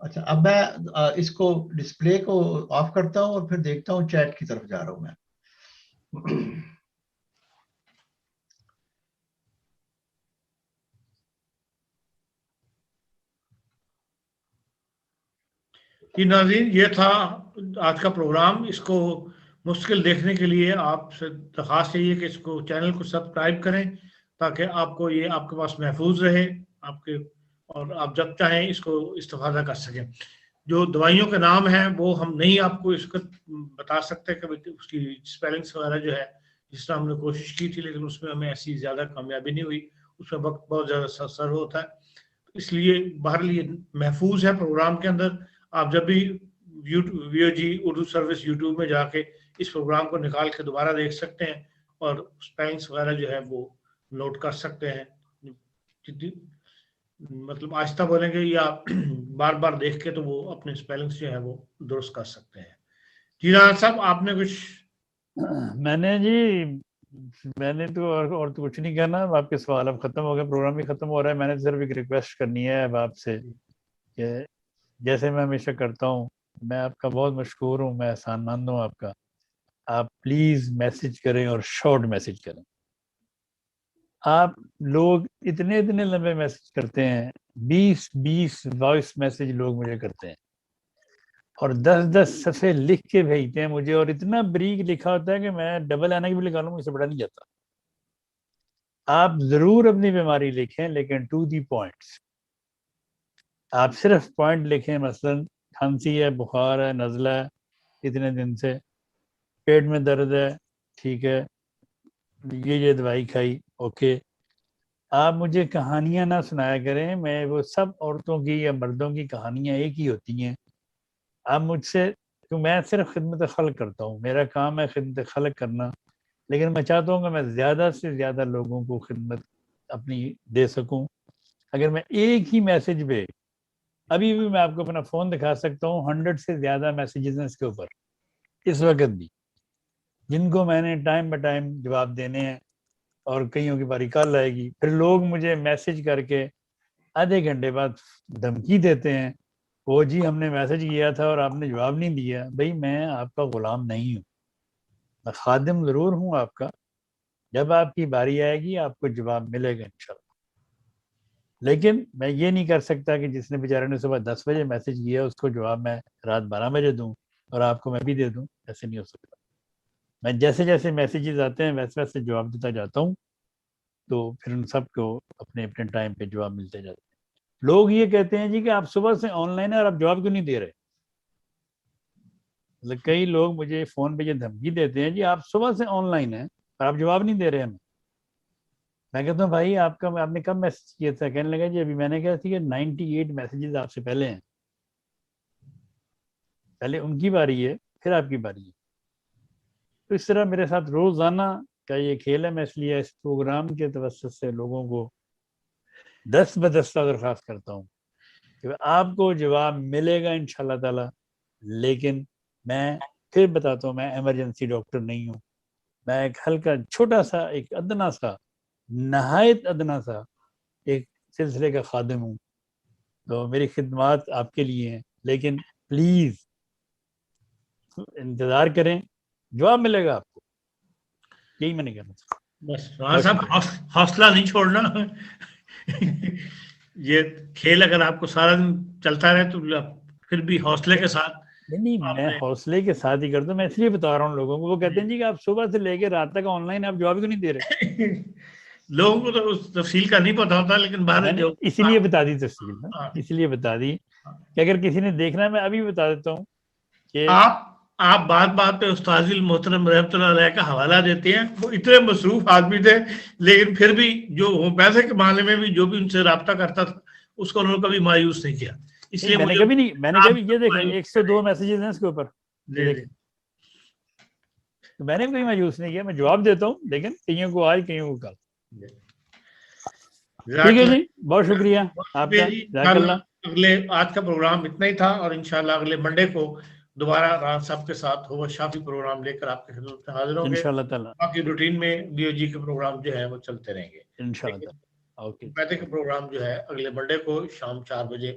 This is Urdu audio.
اچھا اب میں اس کو ڈسپلے کو آف کرتا ہوں اور پھر دیکھتا ہوں چیٹ کی طرف جا رہا ہوں میں. جی ناظرین، یہ تھا آج کا پروگرام. اس کو مستقل دیکھنے کے لیے آپ سے درخواست چاہیے کہ اس کو چینل کو سبسکرائب کریں تاکہ آپ کو یہ آپ کے پاس محفوظ رہے آپ کے، اور آپ جب چاہیں اس کو استفادہ کر سکیں. جو دوائیوں کے نام ہیں وہ ہم نہیں آپ کو اس وقت بتا سکتے کہ اس کی اسپیلنگس وغیرہ جو ہے جس طرح ہم نے کوشش کی تھی، لیکن اس میں ہمیں ایسی زیادہ کامیابی نہیں ہوئی. اس میں وقت بہت زیادہ سر ہوتا ہے، اس لیے بہرحال یہ محفوظ ہے پروگرام کے اندر. آپ جب بھی وی او جی اردو سروس یوٹیوب میں جا کے اس پروگرام کو نکال کے دوبارہ دیکھ سکتے ہیں اور اسپیلنگس وغیرہ جو ہے وہ نوٹ کر سکتے ہیں. مطلب آہستہ بولیں گے یا بار بار دیکھ کے تو وہ اپنے اسپیلنگس جو ہے وہ درست کر سکتے ہیں. جی رانا صاحب، آپ نے کچھ؟ میں نے تو اور تو کچھ نہیں کہنا. آپ کے سوال اب ختم ہو گئے، پروگرام بھی ختم ہو رہا ہے. میں نے صرف ایک ریکویسٹ کرنی ہے اب آپ سے کہ جیسے میں ہمیشہ کرتا ہوں، میں آپ کا بہت مشکور ہوں، میں احسان مند ہوں آپ کا. آپ پلیز میسج کریں اور شارٹ میسج کریں. آپ لوگ اتنے لمبے میسج کرتے ہیں، 20 وائس میسج لوگ مجھے کرتے ہیں اور 10 صفحے لکھ کے بھیجتے ہیں مجھے، اور اتنا بریک لکھا ہوتا ہے کہ میں ڈبل اینا کی بھی لکھا لوں مجھ سے بڑا نہیں جاتا. آپ ضرور اپنی بیماری لکھیں لیکن ٹو دی پوائنٹس. آپ صرف پوائنٹ لکھیں، مثلا کھانسی ہے، بخار ہے، نزلہ ہے اتنے دن سے، پیٹ میں درد ہے، ٹھیک ہے، یہ دوائی کھائی، اوکے. آپ مجھے کہانیاں نہ سنایا کریں. میں وہ سب عورتوں کی یا مردوں کی کہانیاں ایک ہی ہوتی ہیں. آپ مجھ سے، میں صرف خدمت خلق کرتا ہوں، میرا کام ہے خدمت خلق کرنا، لیکن میں چاہتا ہوں کہ میں زیادہ سے زیادہ لوگوں کو خدمت اپنی دے سکوں. اگر میں ایک ہی میسج پہ، ابھی بھی میں آپ کو اپنا فون دکھا سکتا ہوں، 100 سے زیادہ میسیجز ہیں اس کے اوپر اس وقت بھی، جن کو میں نے ٹائم بائی ٹائم جواب دینے ہیں، اور کئیوں کی باری کل آئے گی. پھر لوگ مجھے میسج کر کے آدھے گھنٹے بعد دھمکی دیتے ہیں، وہ جی ہم نے میسج کیا تھا اور آپ نے جواب نہیں دیا. بھائی میں آپ کا غلام نہیں ہوں، میں خادم ضرور ہوں آپ کا. جب آپ کی باری آئے گی آپ کو جواب ملے گا انشاءاللہ. لیکن میں یہ نہیں کر سکتا کہ جس نے بیچارے نے صبح 10 بجے میسج کیا اس کو جواب میں رات 12 بجے دوں اور آپ کو میں بھی دے دوں. ایسے نہیں ہو سکتا. میں جیسے جیسے میسیجز آتے ہیں ویسے ویسے جواب دیتا جاتا ہوں، تو پھر ان سب کو اپنے اپنے ٹائم پہ جواب ملتے جاتے ہیں. لوگ یہ کہتے ہیں جی کہ آپ صبح سے آن لائن ہیں اور آپ جواب کیوں نہیں دے رہے. مطلب کئی لوگ مجھے فون پہ یہ دھمکی دیتے ہیں، جی آپ صبح سے آن لائن ہیں اور آپ جواب نہیں دے رہے ہمیں. میں کہتا ہوں بھائی آپ نے کب میسج کیا تھا؟ کہنے لگا جی ابھی میں نے کہا تھی کہ 98 میسیجز آپ سے پہلے ہیں، پہلے ان کی باری ہے پھر آپ کی باری ہے. تو اس طرح میرے ساتھ روزانہ کا یہ کھیل ہے. میں اس لیے اس پروگرام کے توسط سے لوگوں کو 10 بدستہ درخواست کرتا ہوں کہ آپ کو جواب ملے گا انشاءاللہ تعالی. لیکن میں پھر بتاتا ہوں، میں ایمرجنسی ڈاکٹر نہیں ہوں. میں ایک ہلکا چھوٹا سا، ایک ادنا سا، نہایت ادنا سا ایک سلسلے کا خادم ہوں. تو میری خدمات آپ کے لیے ہیں، لیکن پلیز انتظار کریں، جواب ملے گا آپ کو. یہی میں نے کہنا چاہتا. بس رانا صاحب حوصلہ نہیں چھوڑنا. یہ کھیل اگر آپ کو سارا دن چلتا رہے تو پھر بھی حوصلے کے ساتھ. نہیں میں حوصلے کے ساتھ ہی کرتا ہوں. میں اس لیے بتا رہا ہوں لوگوں کو. وہ کہتے ہیں جی کہ آپ صبح سے لے کے رات تک آن لائن، آپ جواب کیوں نہیں دے رہے. لوگوں کو تو اس تفصیل کا نہیں پتا ہوتا، لیکن میں نے اسی لیے بتا دی تفصیل، اس لیے بتا دی کہ اگر کسی نے دیکھنا ہے میں ابھی بتا دیتا ہوں کہ آپ بات بات پہ استاذ المحترم رحمۃ اللہ علیہ کا حوالہ دیتے ہیں. وہ اتنے مصروف آدمی تھے، لیکن پھر بھی جو پیسے کے معاملے میں بھی جو بھی ان سے رابطہ کرتا تھا اس کو انہوں نے کبھی مایوس نہیں کیا. اس لیے میں نے کبھی نہیں، میں نے کبھی یہ دیکھیں 102 میسیجز ہیں اس کے اوپر، تو میں نے بھی کوئی مایوس نہیں کیا. میں جواب دیتا ہوں، لیکن کئیوں کو آج کئیوں کو کل. ٹھیک ہے جی، بہت شکریہ آپ کا. جزاک اللہ. اگلے آج کا پروگرام اتنا ہی تھا، اور انشاءاللہ اگلے منڈے کو دوبارہ رانا صاحب کے ساتھ ہو شافی پروگرام لے کر آپ کے خدمت میں حاضر ہوں گے. انشاءاللہ تعالی باقی روٹین میں بی او جی کے پروگرام جو ہے وہ چلتے رہیں گے انشاءاللہ تعالی. اوکے. پیدے کا پروگرام جو ہے اگلے منڈے کو شام 4 بجے